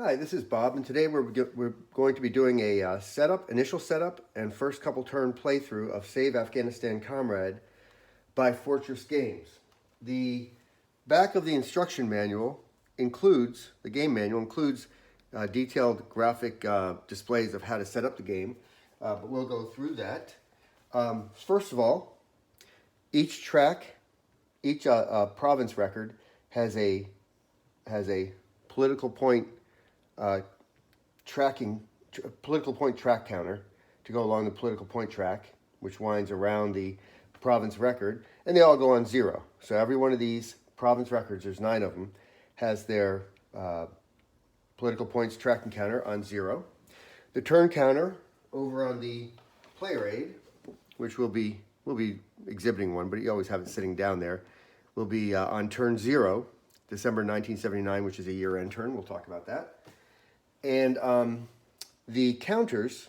Hi, this is Bob, and today we're going to be doing a initial setup, and first couple turn playthrough of Save Afghanistan Comrade by Fortress Games. The back of the instruction manual includes, the game manual includes detailed graphic displays of how to set up the game, but we'll go through that. First of all, each track, each province record has a political point political point track counter to go along the political point track, which winds around the province record, and they all go on 0. So every one of these province records, there's 9 of them, has their political points tracking counter on 0. The turn counter over on the player aid, which we'll be exhibiting one, but you always have it sitting down there, will be on turn 0, December 1979, which is a year-end turn. We'll talk about that. And the counters,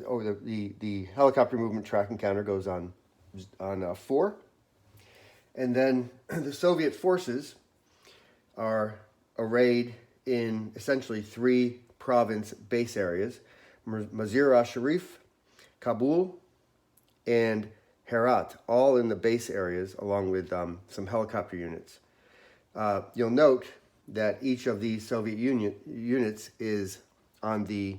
or the helicopter movement tracking counter goes on 4. And then the Soviet forces are arrayed in essentially 3 province base areas: Mazar-e-Sharif, Kabul, and Herat, all in the base areas, along with some helicopter units. You'll note that each of these Soviet units is on the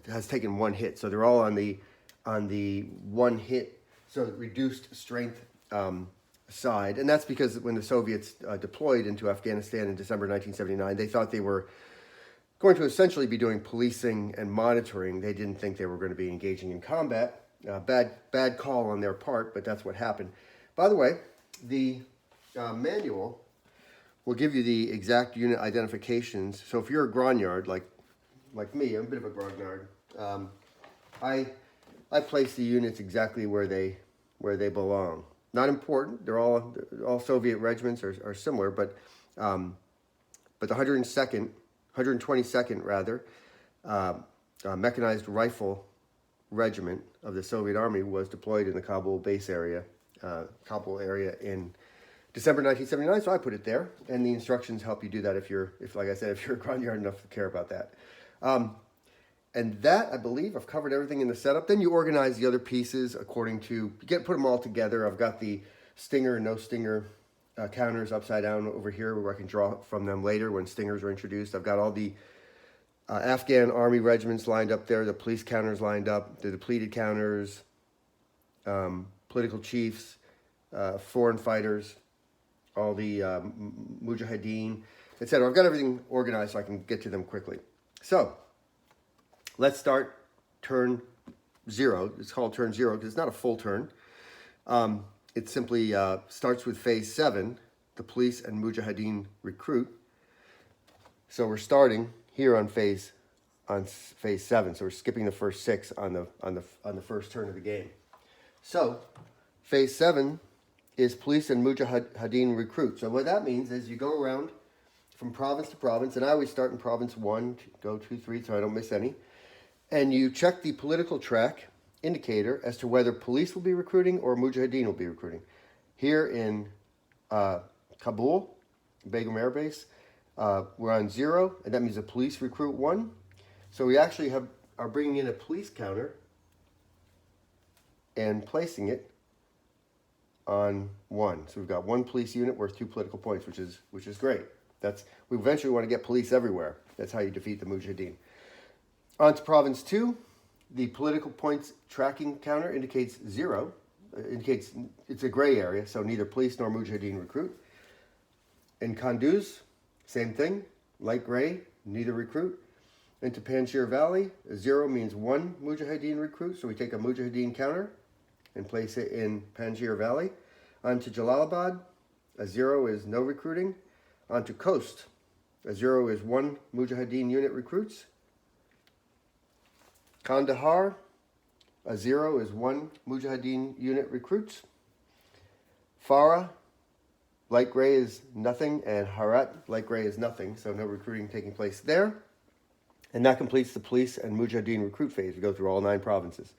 has taken 1 hit, so they're all on the 1 hit, so reduced strength side, and that's because when the Soviets deployed into Afghanistan in December 1979, they thought they were going to essentially be doing policing and monitoring. They didn't think they were going to be engaging in combat. Bad call on their part, but that's what happened. By the way, the manual will give you the exact unit identifications. So if you're a grognard, like me, I'm a bit of a grognard. I place the units exactly where they belong. Not important. They're all Soviet regiments are similar, but the 122nd rather, mechanized rifle regiment of the Soviet Army was deployed in the Kabul base area, Kabul area in December 1979, so I put it there, and the instructions help you do that if like I said, if you're a grognard enough to care about that. And that, I believe, I've covered everything in the setup. Then you organize the other pieces according to, put them all together. I've got the stinger and no stinger counters upside down over here where I can draw from them later when stingers are introduced. I've got all the Afghan army regiments lined up there, the police counters lined up, the depleted counters, political chiefs, foreign fighters, all the Mujahideen, etc. I've got everything organized so I can get to them quickly. So let's start turn 0. It's called turn 0 because it's not a full turn. It simply starts with phase 7, the police and Mujahideen recruit. So we're starting here on phase 7. So we're skipping the first 6 on the first turn of the game. So phase 7 is police and Mujahideen recruit. So what that means is you go around from province to province, and I always start in province 1, go 2, 3, so I don't miss any. And you check the political track indicator as to whether police will be recruiting or Mujahideen will be recruiting. Here in Kabul, Begum Air Base, we're on 0, and that means the police recruit 1. So we actually are bringing in a police counter and placing it on 1. So we've got 1 police unit worth 2 political points, which is great. We eventually want to get police everywhere. That's how you defeat the Mujahideen. On to province 2, the political points tracking counter indicates 0. Indicates it's a gray area, so neither police nor Mujahideen recruit. In Kandahar, same thing, light gray, neither recruit. Into Panjshir Valley, 0 means 1 Mujahideen recruit, so we take a Mujahideen counter and place it in Panjshir Valley. On to Jalalabad, a 0 is no recruiting. On to Coast, a 0 is 1 Mujahideen unit recruits. Kandahar, a 0 is 1 Mujahideen unit recruits. Farah, light gray is nothing, and Herat, light gray is nothing, so no recruiting taking place there. And that completes the police and Mujahideen recruit phase. We go through all 9 provinces.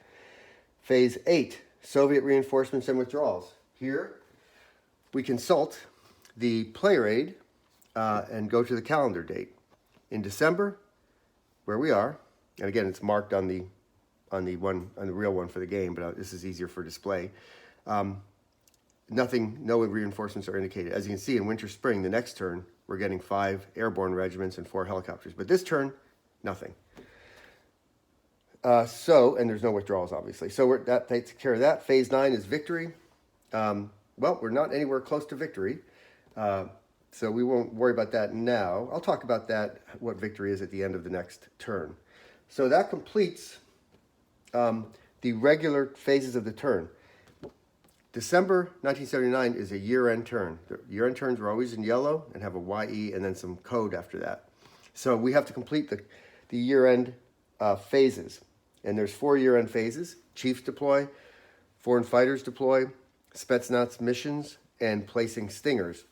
Phase 8, Soviet reinforcements and withdrawals. Here, we consult the player aid and go to the calendar date. in December, where we are, and again, it's marked on the real one for the game, but this is easier for display. No reinforcements are indicated. As you can see, in winter, spring, the next turn, we're getting 5 airborne regiments and 4 helicopters. But this turn, nothing. And there's no withdrawals, obviously. So that takes care of that. Phase 9 is victory. Well, we're not anywhere close to victory. So we won't worry about that now. I'll talk about that, what victory is at the end of the next turn. So that completes the regular phases of the turn. December 1979 is a year-end turn. The year-end turns were always in yellow and have a YE and then some code after that. So we have to complete the year-end phases. And there's 4 year-end phases. Chiefs deploy, foreign fighters deploy, Speznat missions, and placing stingers.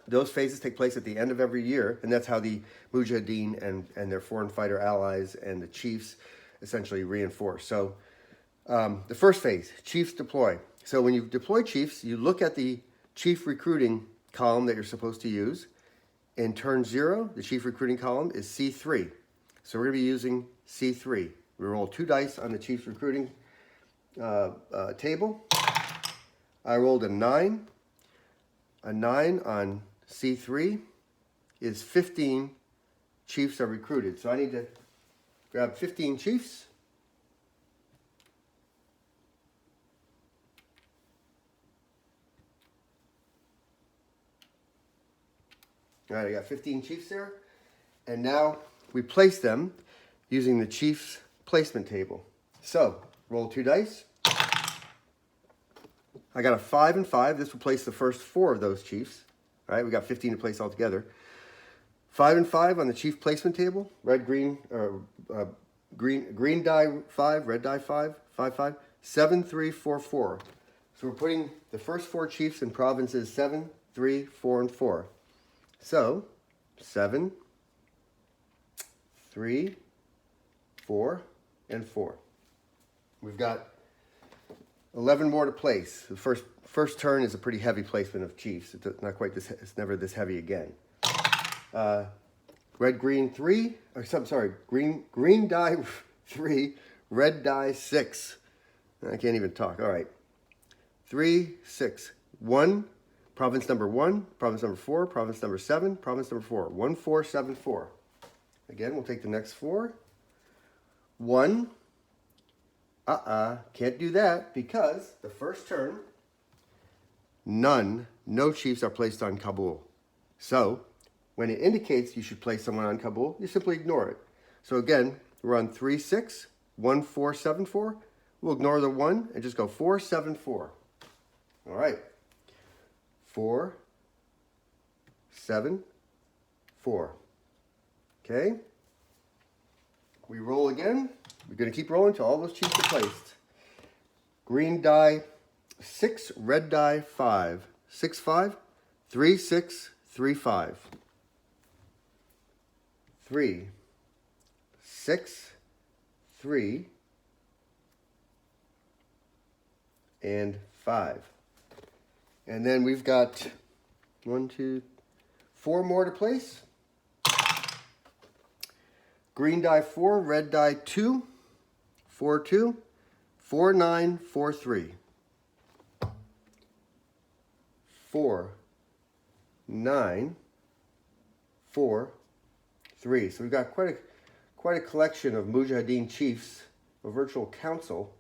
Those phases take place at the end of every year, and that's how the Mujahideen and their foreign fighter allies and the chiefs essentially reinforce. So the first phase, chiefs deploy. So when you deploy chiefs, you look at the chief recruiting column that you're supposed to use. In turn 0, the chief recruiting column is C3. So we're going to be using C3. We roll 2 dice on the chief recruiting table. I rolled a 9. A 9 on C3 is 15 chiefs are recruited. So I need to grab 15 chiefs. All right, I got 15 chiefs there. And now we place them using the chief's placement table. So, roll 2 dice. I got a 5 and 5. This will place the first 4 of those chiefs. All right, we got 15 to place altogether. 5 and 5 on the chief placement table. Green die 5, red die 5, 5, 5. 7, 3, 4, 4. So we're putting the first 4 chiefs in provinces 7, 3, 4, and 4. So, 7, 3, 4, and 4. We've got 11 more to place. The first turn is a pretty heavy placement of chiefs. It's not quite this. It's never this heavy again. Green die 3, red die 6. I can't even talk. All right. 3, 6, 1. Province number 1, province number 4, province number 7, province number 4. 1, 4, 7, 4. Again, we'll take the next 4. 1. Can't do that because the first turn, no chiefs are placed on Kabul. So, when it indicates you should place someone on Kabul, you simply ignore it. So again, we're on 3, 6, 1, 4, 7, 4. We'll ignore the 1 and just go 4, 7, 4. All right. 4, 7, 4. Okay. We roll again. We're going to keep rolling until all those chiefs are placed. Green die 6, red die 5. 6, 5, 3, 6, 3, 5. 3, 6, 3, and 5. And then we've got 1, 2, 4 more to place. Green die 4, red die 2, 4, 2, 4, 9, 4, 3. 4, 9, 4, 3. So we've got quite a collection of Mujahideen chiefs, a virtual council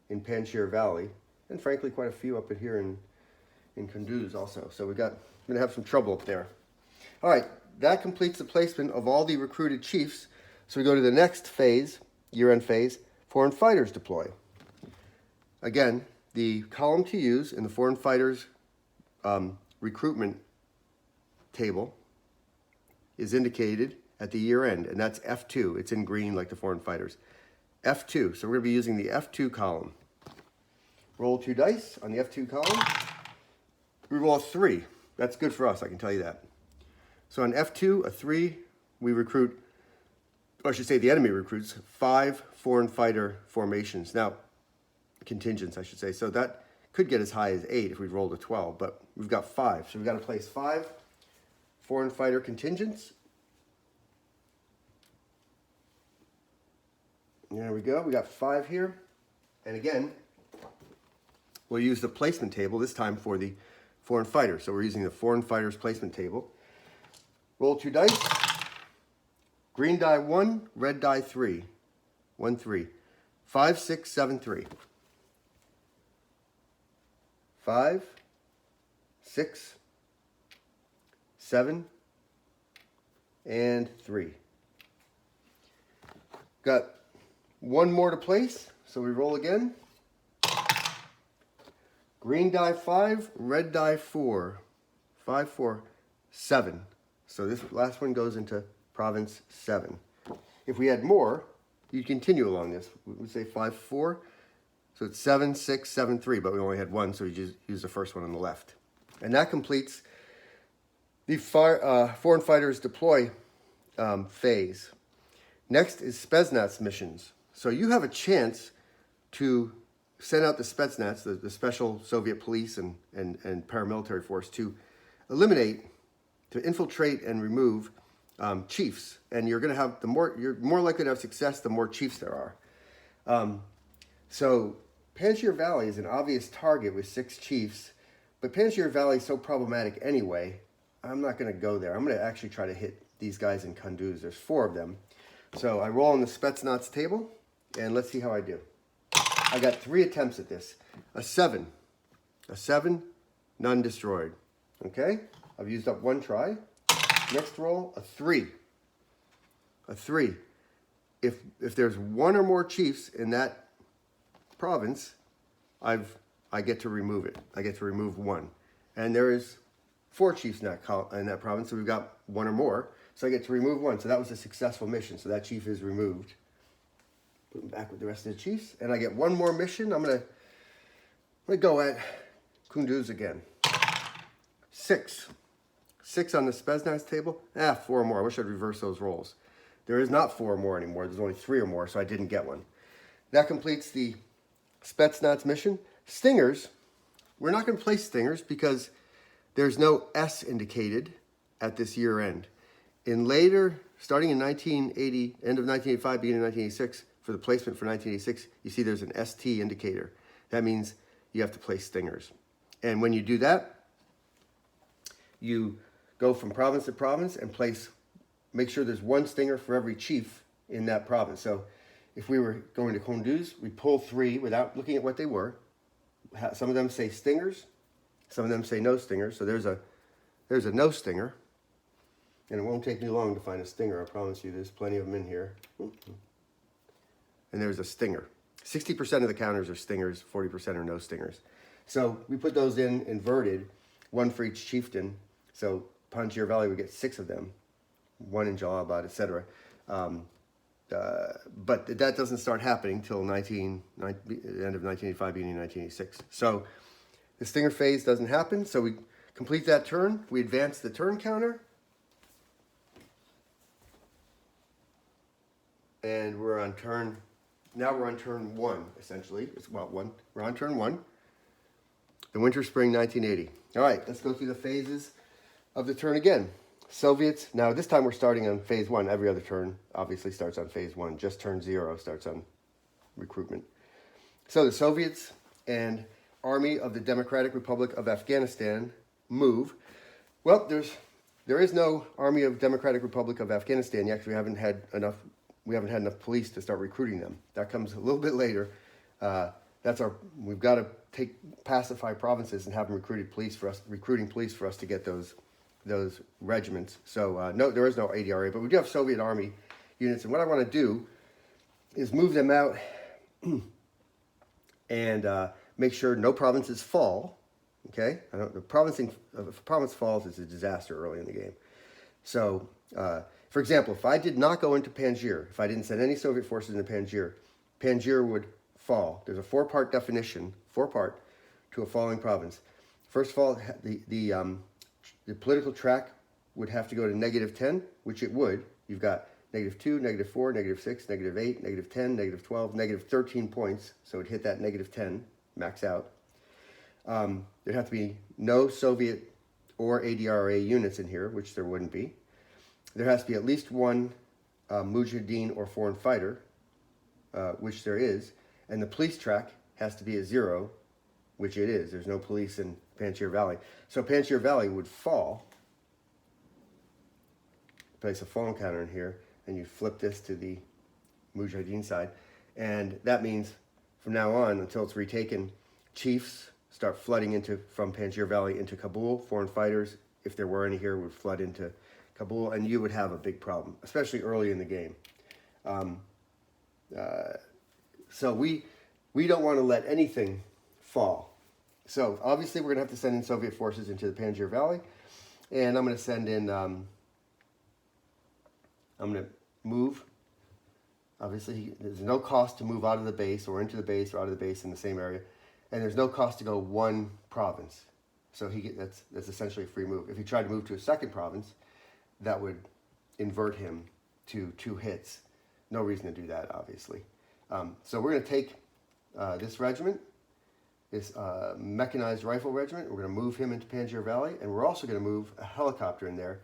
in Panjshir Valley, and frankly quite a few up in here in Kunduz also. So we're going to have some trouble up there. All right, that completes the placement of all the recruited chiefs. So we go to the next phase, year-end phase, foreign fighters deploy. Again, the column to use in the foreign fighters recruitment table is indicated at the year end, and that's F2. It's in green like the foreign fighters. F2, so we're going to be using the F2 column. Roll 2 dice on the F2 column. We roll 3. That's good for us, I can tell you that. So on F2, a 3, we recruit, or I should say the enemy recruits 5 foreign fighter formations. Now, contingents, I should say. So that could get as high as 8 if we rolled a 12, but we've got 5. So we've got to place 5 foreign fighter contingents. There we go. We got 5 here. And again, we'll use the placement table this time for the foreign fighter. So we're using the foreign fighter's placement table. Roll 2 dice. Green die 1, red die 3. 1, 3. 5, 6, 7, 3. 5, 6, 7, and 3. Got 1 more to place, so we roll again. Green die 5, red die 4. 5, 4, 7. So this last one goes into province 7. If we had more, you'd continue along this. We would say 5, 4. So it's 7, 6, 7, 3, but we only had 1, so we just use the first one on the left. And that completes the foreign fighters deploy phase. Next is Speznat's missions. So you have a chance to send out the Speznats, the special Soviet police and paramilitary force, to eliminate, to infiltrate and remove chiefs. And you're going to have, you're more likely to have success the more chiefs there are. So Panjshir Valley is an obvious target with 6 chiefs, but Panjshir Valley is so problematic anyway, I'm not going to go there. I'm going to actually try to hit these guys in Kunduz. There's 4 of them. So I roll on the Speznat's table, and let's see how I do. I got 3 attempts at this. A 7, none destroyed. Okay, I've used up 1 try. Next roll, a 3. A 3. If there's 1 or more chiefs in that province, I get to remove it. I get to remove 1. And there is 4 chiefs in that province, so we've got 1 or more. So I get to remove 1. So that was a successful mission. So that chief is removed. Put him back with the rest of the chiefs. And I get 1 more mission. I'm gonna go at Kunduz again. 6. 6 on the Speznat's table. 4 more. I wish I'd reverse those rolls. There is not 4 more anymore. There's only 3 or more, so I didn't get 1. That completes the Speznat's mission. Stingers. We're not going to place stingers because there's no S indicated at this year end. In later, starting in 1980, end of 1985, beginning of 1986, for the placement for 1986, you see there's an ST indicator. That means you have to place stingers. And when you do that, you go from province to province and make sure there's 1 stinger for every chief in that province. So if we were going to Kunduz, we pull 3 without looking at what they were. Some of them say stingers, some of them say no stingers. So there's a no stinger. And it won't take me long to find a stinger, I promise you. There's plenty of them in here. And there's a stinger. 60% of the counters are stingers, 40% are no stingers. So we put those in inverted, 1 for each chieftain. So Panjshir Valley would get 6 of them, 1 in Jalalabad, etc. But that doesn't start happening till the end of 1985, beginning of 1986. So the stinger phase doesn't happen. So we complete that turn. We advance the turn counter. And we're on turn 1, essentially. We're on turn 1. The winter, spring, 1980. All right, let's go through the phases of the turn again. Soviets, now this time we're starting on phase 1. Every other turn obviously starts on phase 1. Just turn 0 starts on recruitment. So the Soviets and Army of the Democratic Republic of Afghanistan move. Well, there is no Army of Democratic Republic of Afghanistan yet because we haven't had enough police to start recruiting them. That comes a little bit later. We've got to pacify provinces and have them recruiting police for us to get those regiments. So no, there is no ADRA, but we do have Soviet Army units. And what I want to do is move them out and make sure no provinces fall. Okay, if a province falls, it's a disaster early in the game. So, for example, if I did not go into Panjshir, if I didn't send any Soviet forces into Panjshir, Panjshir would fall. There's a 4-part definition, 4-part, to a falling province. First of all, the political track would have to go to -10, which it would. You've got -2, -4, -6, -8, -10, -12, -13 points. So it'd hit that -10, max out. There'd have to be no Soviet or ADRA units in here, which there wouldn't be. There has to be at least 1 Mujahideen or foreign fighter which there is, and the police track has to be a 0, which it is. There's no police in Panjshir Valley. So Panjshir Valley would fall. Place a fall counter in here, and you flip this to the Mujahideen side. And that means from now on, until it's retaken, chiefs start flooding from Panjshir Valley into Kabul. Foreign fighters, if there were any here, would flood into Kabul, and you would have a big problem, especially early in the game. So we don't want to let anything fall. So obviously we're going to have to send in Soviet forces into the Panjshir Valley, and I'm going to send in, I'm going to move. Obviously there's no cost to move out of the base or into the base or out of the base in the same area, and there's no cost to go one province. So that's essentially a free move. If he tried to move to a second province, that would invert him to 2 hits. No reason to do that, obviously. So we're going to take this regiment, this mechanized rifle regiment. We're going to move him into Panjshir Valley, and we're also going to move a helicopter in there,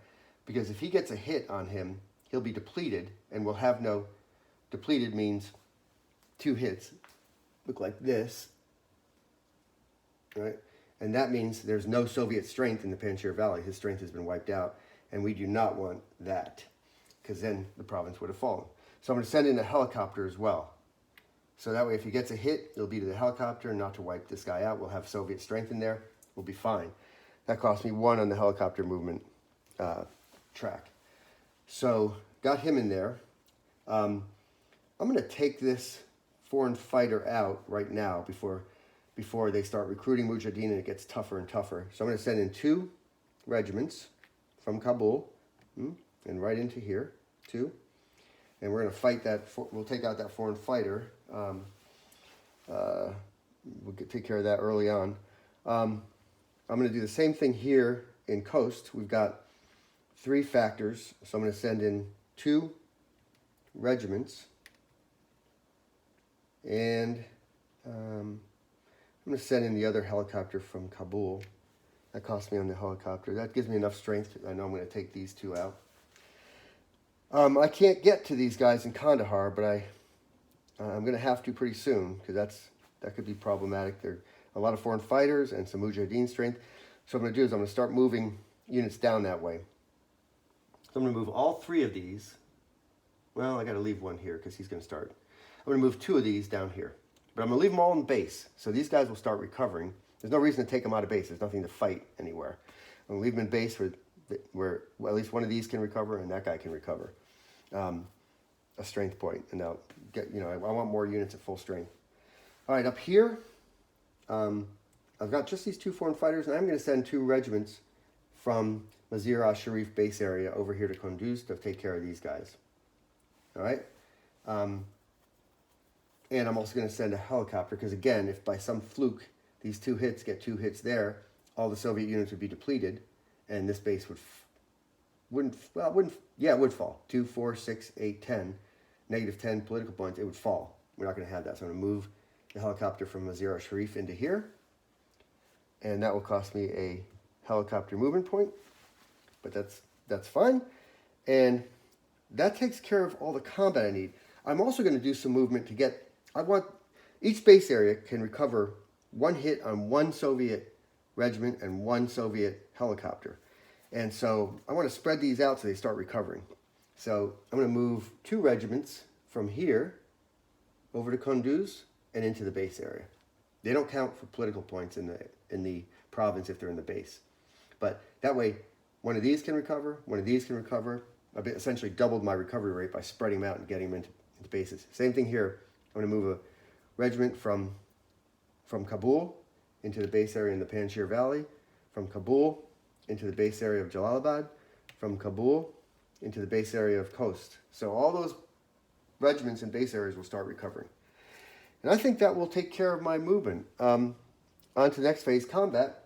because if he gets a hit on him, he'll be depleted, and we'll have no... Depleted means 2 hits. Look like this, right? And that means there's no Soviet strength in the Panjshir Valley. His strength has been wiped out, and we do not want that, because then the province would have fallen. So I'm going to send in a helicopter as well. So that way, if he gets a hit, it'll be to the helicopter, not to wipe this guy out. We'll have Soviet strength in there. We'll be fine. That cost me 1 on the helicopter movement track. So got him in there. I'm going to take this foreign fighter out right now before they start recruiting Mujahideen and it gets tougher and tougher. So I'm going to send in 2 regiments from Kabul and right into here, 2. And we're going to fight that. We'll take out that foreign fighter. We'll take care of that early on. I'm going to do the same thing here in Coast. We've got 3 factors. So I'm going to send in 2 regiments. And I'm going to send in the other helicopter from Kabul. That cost me on the helicopter. That gives me enough strength. I know I'm going to take these 2 out. I can't get to these guys in Kandahar, but I'm going to have to pretty soon, because that could be problematic. There are a lot of foreign fighters and some Mujahideen strength. So what I'm going to do is I'm going to start moving units down that way. So I'm going to move all 3 of these. Well, I got to leave 1 here because he's going to start. I'm going to move 2 of these down here. But I'm going to leave them all in base. So these guys will start recovering. There's no reason to take them out of base. There's nothing to fight anywhere. I'm going to leave them in base where at least one of these can recover and that guy can recover. A strength point. And now, I want more units at full strength. All right, up here, I've got just these 2 foreign fighters, and I'm going to send 2 regiments from Mazar-e-Sharif base area over here to Kunduz to take care of these guys. All right? And I'm also going to send a helicopter, because again, if by some fluke these 2 hits get 2 hits there, all the Soviet units would be depleted, and this base would fall. 2, 4, 6, 8, 10, negative 10 political points, it would fall. We're not going to have that, so I'm going to move the helicopter from Mazar-e-Sharif into here, and that will cost me a helicopter movement point, but that's fine, and that takes care of all the combat I need. I'm also going to do some movement to get... I want each base area can recover 1 hit on 1 Soviet regiment and 1 Soviet helicopter. And so I want to spread these out so they start recovering. So I'm going to move 2 regiments from here over to Kunduz and into the base area. They don't count for political points in the province if they're in the base. But that way, 1 of these can recover, 1 of these can recover. I've essentially doubled my recovery rate by spreading them out and getting them into bases. Same thing here. I'm going to move a regiment from Kabul into the base area in the Panjshir Valley, from Kabul into the base area of Jalalabad, from Kabul into the base area of Khost. So all those regiments and base areas will start recovering. And I think that will take care of my movement. On to the next phase, combat.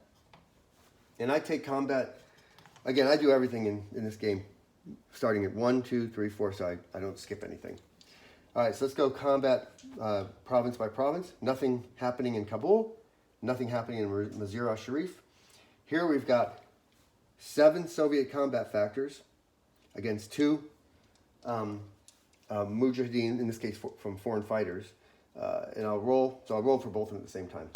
And I take combat, again, I do everything in this game, starting at 1, 2, 3, 4, so I don't skip anything. All right, so let's go combat province by province. Nothing happening in Kabul, nothing happening in Mazar-e-Sharif. Here we've got 7 Soviet combat factors against 2 Mujahideen, in this case from foreign fighters. And I'll roll for both of them at the same time.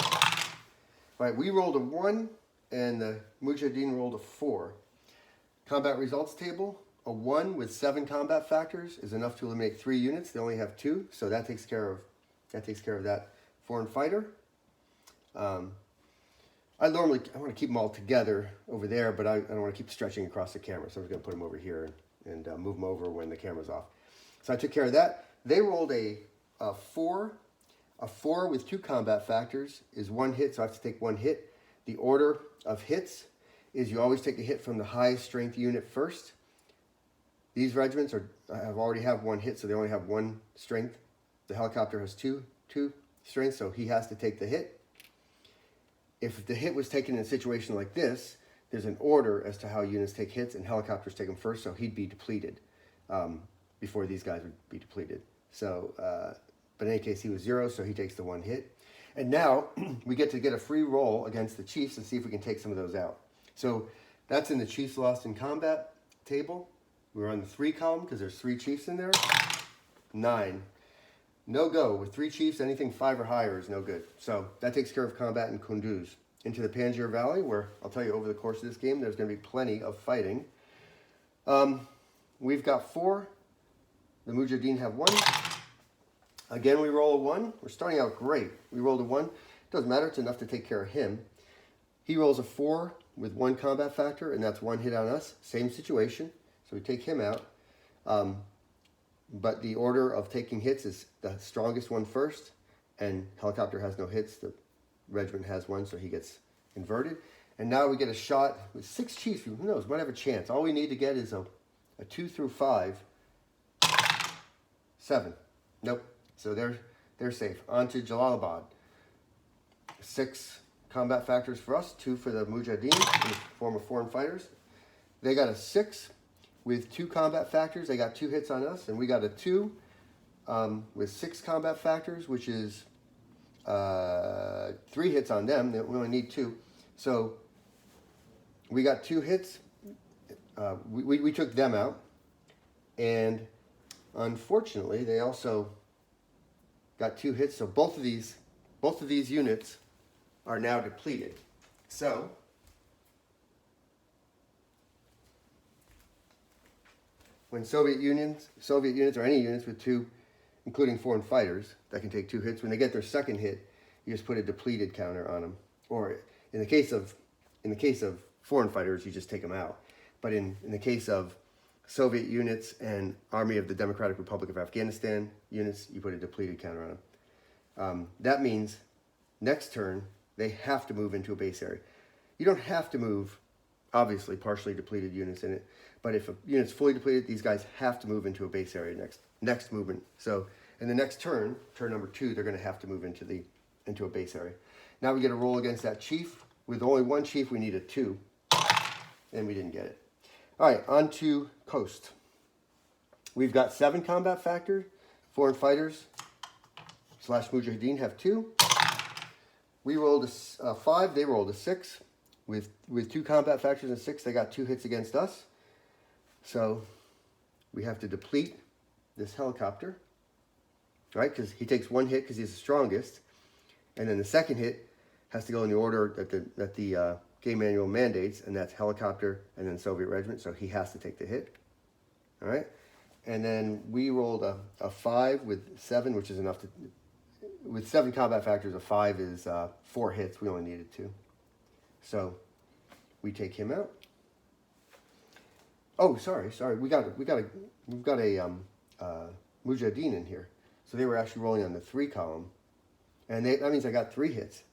All right, we rolled a 1 and the Mujahideen rolled a 4. Combat results table, a 1 with 7 combat factors is enough to eliminate 3 units. They only have 2, so that takes care of that foreign fighter. I want to keep them all together over there, but I don't want to keep stretching across the camera, so I'm just going to put them over here and move them over when the camera's off. So I took care of that. They rolled a 4. A 4 with 2 combat factors is 1 hit, so I have to take 1 hit. The order of hits is you always take a hit from the highest strength unit first. These regiments already have 1 hit, so they only have 1 strength. The helicopter has two strength, so he has to take the hit. If the hit was taken in a situation like this, there's an order as to how units take hits, and helicopters take them first, so he'd be depleted before these guys would be depleted. So, but in any case, he was 0, so he takes the 1 hit. And now we get a free roll against the chiefs and see if we can take some of those out. So that's in the chiefs lost in combat table. We're on the 3 column because there's 3 chiefs in there. 9. No go. With 3 chiefs, anything 5 or higher is no good. So that takes care of combat in Kunduz. Into the Panjshir Valley, where I'll tell you over the course of this game, there's going to be plenty of fighting. We've got 4. The Mujahideen have 1. Again, we roll a 1. We're starting out great. We rolled a 1. Doesn't matter. It's enough to take care of him. He rolls a 4 with 1 combat factor, and that's 1 hit on us. Same situation. So we take him out. But the order of taking hits is the strongest one first, and helicopter has no hits. The regiment has 1, so he gets inverted. And now we get a shot with 6 chiefs. Who knows? Might have a chance. All we need to get is a 2 through 5. 7. Nope. So they're safe. On to Jalalabad. 6 combat factors for us, 2 for the Mujahideen in the form of foreign fighters. They got a 6 with 2 combat factors. They got 2 hits on us, and we got a 2 with 6 combat factors, which is 3 hits on them. We only need 2. So we got 2 hits. We took them out, and unfortunately, they also got 2 hits. So both of these units are now depleted. So when Soviet units or any units with 2, including foreign fighters that can take 2 hits, when they get their second hit, you just put a depleted counter on them. Or in the case of foreign fighters, you just take them out. But in the case of Soviet units and Army of the Democratic Republic of Afghanistan units, you put a depleted counter on them. That means next turn, they have to move into a base area. You don't have to move, obviously, partially depleted units in it, but if a unit's fully depleted, these guys have to move into a base area next movement. So in the next turn number 2, they're going to have to move into a base area. Now we get a roll against that chief. With only 1 chief, we need a 2, and we didn't get it. All right, on to coast. We've got 7 combat factor. Foreign fighters / Mujahideen have 2. We rolled a 5. They rolled a 6. With 2 combat factors and 6, they got 2 hits against us. So we have to deplete this helicopter, right? Because he takes 1 hit because he's the strongest, and then the second hit has to go in the order that the game manual mandates, and that's helicopter and then Soviet regiment. So he has to take the hit. All right, and then we rolled a 5 with 7, which is enough to. With 7 combat factors, a 5 is 4 hits. We only needed 2, so we take him out. Oh, sorry. We've got a Mujahideen in here, so they were actually rolling on the 3 column, and that means I got 3 hits.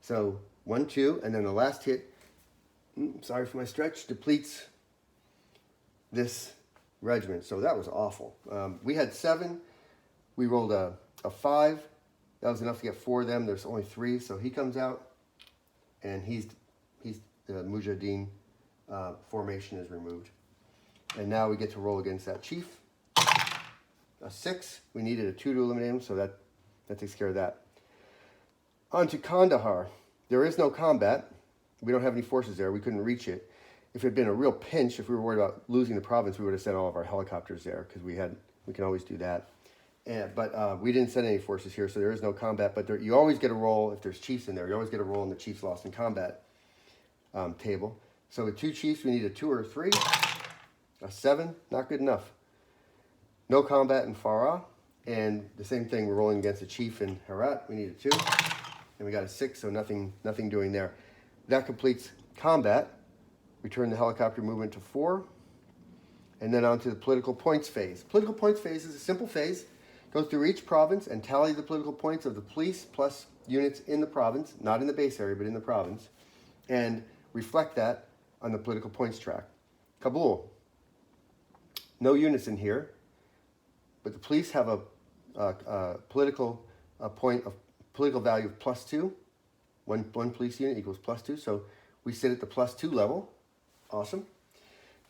So 1, 2, and then the last hit. Sorry for my stretch. Depletes this regiment. So that was awful. We had 7. We rolled a 5. That was enough to get 4 of them. There's only 3, so he comes out, and he's the Mujahideen formation is removed. And now we get to roll against that chief. A 6. We needed a 2 to eliminate him, so that takes care of that. On to Kandahar. There is no combat. We don't have any forces there. We couldn't reach it. If it had been a real pinch, if we were worried about losing the province, we would have sent all of our helicopters there because we had We can always do that. But we didn't send any forces here, so there is no combat. But you always get a roll if there's chiefs in there. You always get a roll in the chiefs lost in combat table. So with 2 chiefs, we need a 2 or a 3. A 7, not good enough. No combat in Farah. And the same thing, we're rolling against a chief in Herat. We need a 2. And we got a 6, so nothing doing there. That completes combat. We turn the helicopter movement to 4. And then on to the political points phase. Political points phase is a simple phase. Go through each province and tally the political points of the police plus units in the province, not in the base area, but in the province, and reflect that on the political points track. Kabul. No units in here, but the police have a political value of +2. One police unit equals +2, so we sit at the +2 level. Awesome.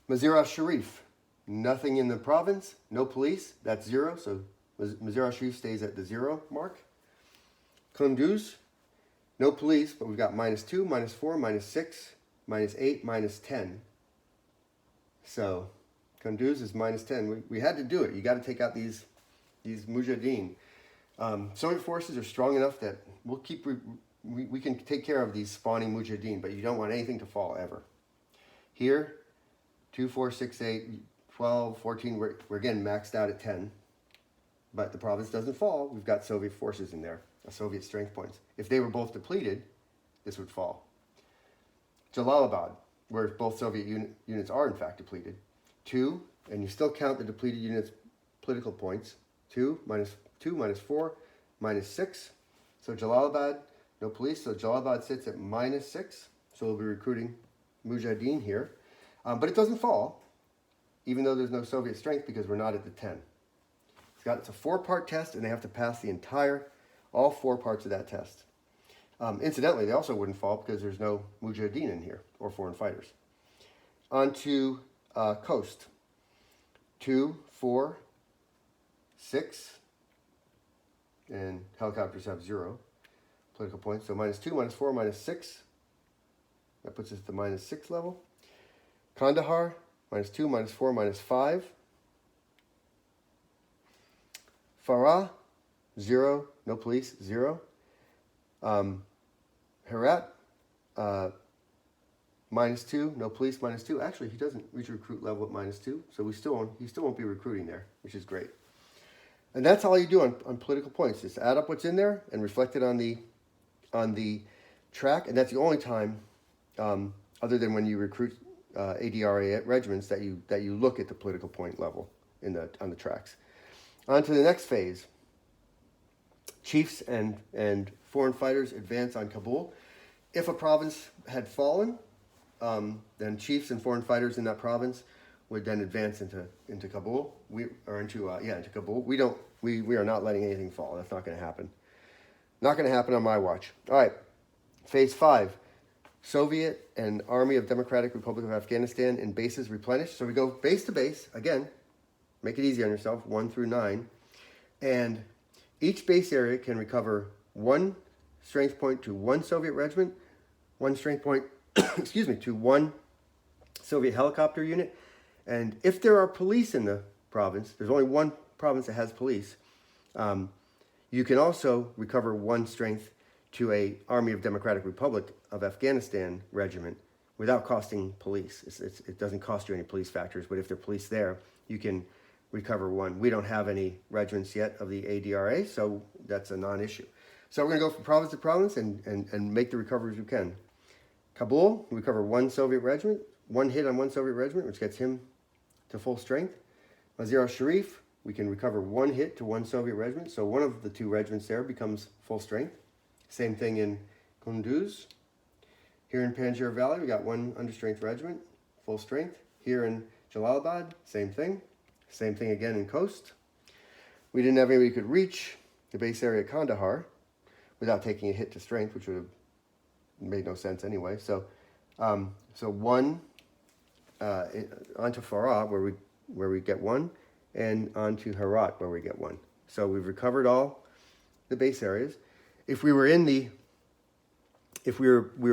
Mazar-e-Sharif. Nothing in the province, no police, that's 0, so Mazar-e-Sharif stays at the 0 mark. Kunduz, no police, but we've got -2, -4, -6, -8, -10. So Kunduz is -10. We had to do it. You got to take out these Mujahideen. Soviet forces are strong enough that we'll keep we can take care of these spawning Mujahideen, but you don't want anything to fall ever. Here, 2, 4, 6, 8, 12, 14, we're again maxed out at 10. But the province doesn't fall. We've got Soviet forces in there, Soviet strength points. If they were both depleted, this would fall. Jalalabad, where both Soviet units are in fact depleted. 2, and you still count the depleted units' political points. 2, -2, -4, -6. So Jalalabad, no police. So Jalalabad sits at -6. So we'll be recruiting Mujahideen here. But it doesn't fall, even though there's no Soviet strength, because we're not at the 10. It's a 4-part test, and they have to pass all 4 parts of that test. Incidentally, they also wouldn't fall because there's no Mujahideen in here, or foreign fighters. On to coast. 2, 4, 6, and helicopters have 0 political points. So -2, -4, -6. That puts us at the -6 level. Kandahar, -2, -4, -5. Farah, 0, no police, 0. Herat, -2, no police, -2. Actually, he doesn't reach recruit level at -2, so he still won't be recruiting there, which is great. And that's all you do on political points. Just add up what's in there and reflect it on the track. And that's the only time, other than when you recruit ADRA regiments, that you look at the political point level on the tracks. On to the next phase. Chiefs and foreign fighters advance on Kabul. If a province had fallen, then chiefs and foreign fighters in that province would then advance into Kabul. Into Kabul. We are not letting anything fall. That's not going to happen. Not going to happen on my watch. All right. Phase 5. Soviet and Army of Democratic Republic of Afghanistan in bases replenished. So we go base to base again. Make it easy on yourself, 1 through 9. And each base area can recover 1 strength point to 1 Soviet regiment, 1 strength point, to 1 Soviet helicopter unit. And if there are police in the province, there's only 1 province that has police, you can also recover 1 strength to a Army of Democratic Republic of Afghanistan regiment without costing police. It doesn't cost you any police factors, but if there are police there, you can recover 1. We don't have any regiments yet of the ADRA, so that's a non-issue. So we're going to go from province to province and make the recoveries we can. Kabul, we recover 1 Soviet regiment, 1 hit on 1 Soviet regiment, which gets him to full strength. Mazar-e-Sharif, we can recover 1 hit to 1 Soviet regiment, so one of the 2 regiments there becomes full strength. Same thing in Kunduz. Here in Panjshir Valley, we got 1 understrength regiment, full strength. Here in Jalalabad, same thing. Same thing again in Coast. We didn't have anybody who could reach the base area of Kandahar without taking a hit to strength, which would have made no sense anyway. So 1 onto Farah, where we get 1, and onto Herat, where we get 1. So we've recovered all the base areas. If we were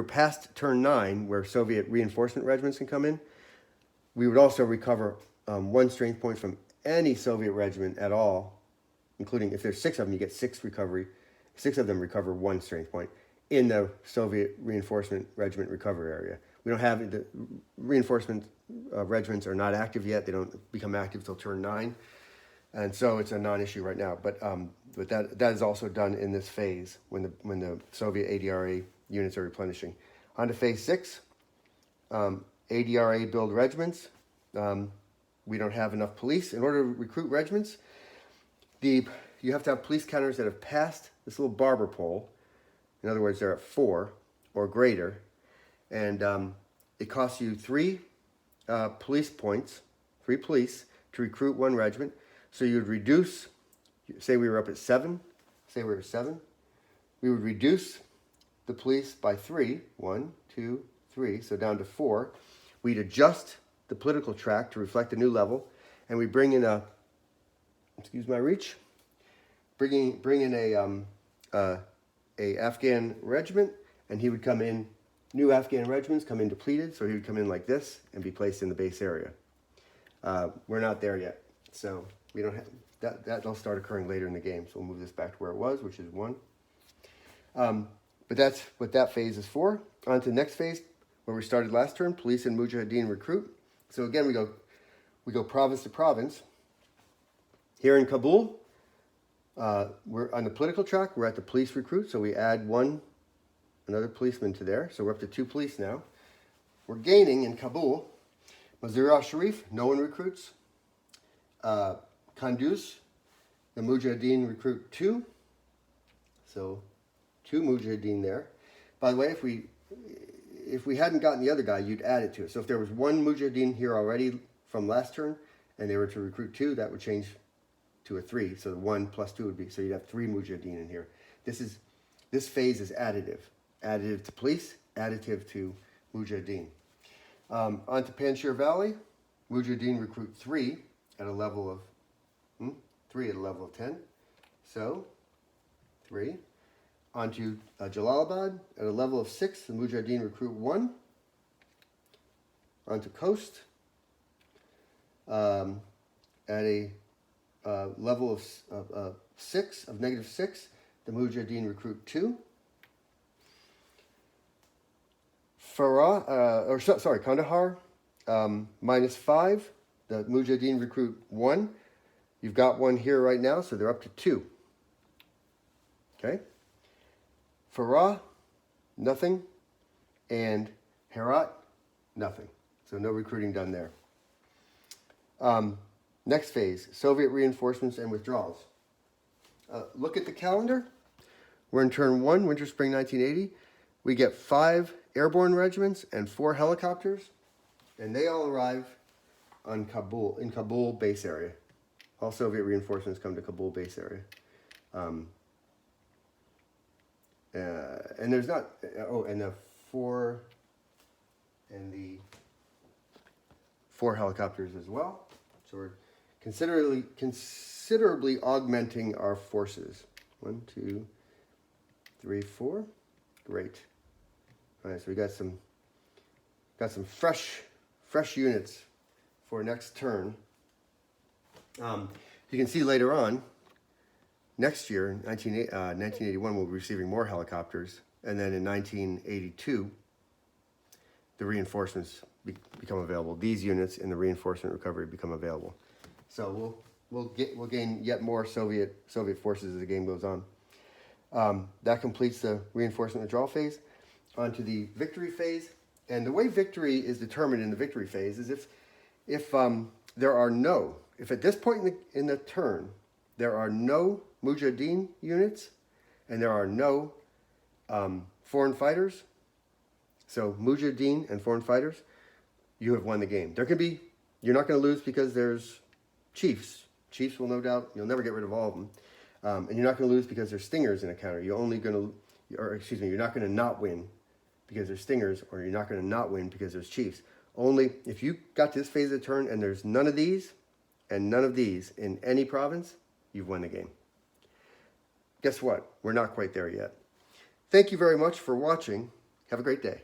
past turn 9, where Soviet reinforcement regiments can come in, we would also recover 1 strength point from any Soviet regiment at all, including if there's 6 of them, you get 6 recovery. 6 of them recover 1 strength point in the Soviet reinforcement regiment recovery area. We don't have the reinforcement regiments are not active yet. They don't become active till turn 9, and so it's a non-issue right now. But that is also done in this phase when the Soviet ADRA units are replenishing. On to phase 6, ADRA build regiments. We don't have enough police in order to recruit regiments. You have to have police counters that have passed this little barber pole. In other words, they're at 4 or greater. And it costs you 3 police points, 3 police, to recruit 1 regiment. So you would reduce, say we were up at 7, say we were at 7. We would reduce the police by 3, 1, 2, 3, so down to 4. We'd adjust the political track to reflect a new level. And we bring in excuse my reach, bring in a Afghan regiment, and he would come in. New Afghan regiments come in depleted, so he would come in like this and be placed in the base area. We're not there yet, so we don't have that. That'll start occurring later in the game. So we'll move this back to where it was, which is 1. But that's what that phase is for. On to the next phase, where we started last turn: police and Mujahideen recruit. So again, we go province to province. Here in Kabul, we're on the political track. We're at the police recruit, so we add another policeman to there. So we're up to 2 police now. We're gaining in Kabul. Mazar-e-Sharif, no one recruits. Kunduz, the Mujahideen recruit 2. So 2 Mujahideen there. By the way, if we hadn't gotten the other guy, you'd add it to it. So if there was 1 Mujahideen here already from last turn, and they were to recruit 2, that would change to a 3. So the 1 plus 2 would be, so you'd have 3 Mujahideen in here. This phase is additive. Additive to police, additive to Mujahideen. On to Panjshir Valley. Mujahideen recruit 3 at a level of 10. So 3. On to Jalalabad at a level of 6. The Mujahideen recruit 1. On to Coast at a level of 6, of -6. The Mujahideen recruit 2. Kandahar, -5. The Mujahideen recruit 1. You've got 1 here right now, so they're up to 2. Okay. Farah, nothing. And Herat, nothing. So no recruiting done there. Next phase, Soviet reinforcements and withdrawals. Look at the calendar. We're in turn 1, winter, spring 1980. We get 5 airborne regiments and 4 helicopters, and they all arrive in Kabul base area. All Soviet reinforcements come to Kabul base area. And there's not, and the 4 helicopters as well. So we're considerably augmenting our forces. 1, 2, 3, 4. Great. All right, so we got some fresh units for next turn. You can see later on, next year, 1981, we'll be receiving more helicopters, and then in 1982, the reinforcements become available. These units in the reinforcement recovery become available. So we'll gain yet more Soviet forces as the game goes on. That completes the reinforcement withdrawal phase. On to the victory phase. And the way victory is determined in the victory phase is if at this point in the turn, there are no Mujahideen units and there are no foreign fighters, so Mujahideen and foreign fighters, you have won the game. You're not going to lose because there's chiefs. Chiefs will no doubt, you'll never get rid of all of them. And you're not going to lose because there's stingers in a counter. You're not going to not win because there's stingers, or you're not going to not win because there's chiefs. Only if you got to this phase of the turn and there's none of these and none of these in any province, you've won the game. Guess what? We're not quite there yet. Thank you very much for watching. Have a great day.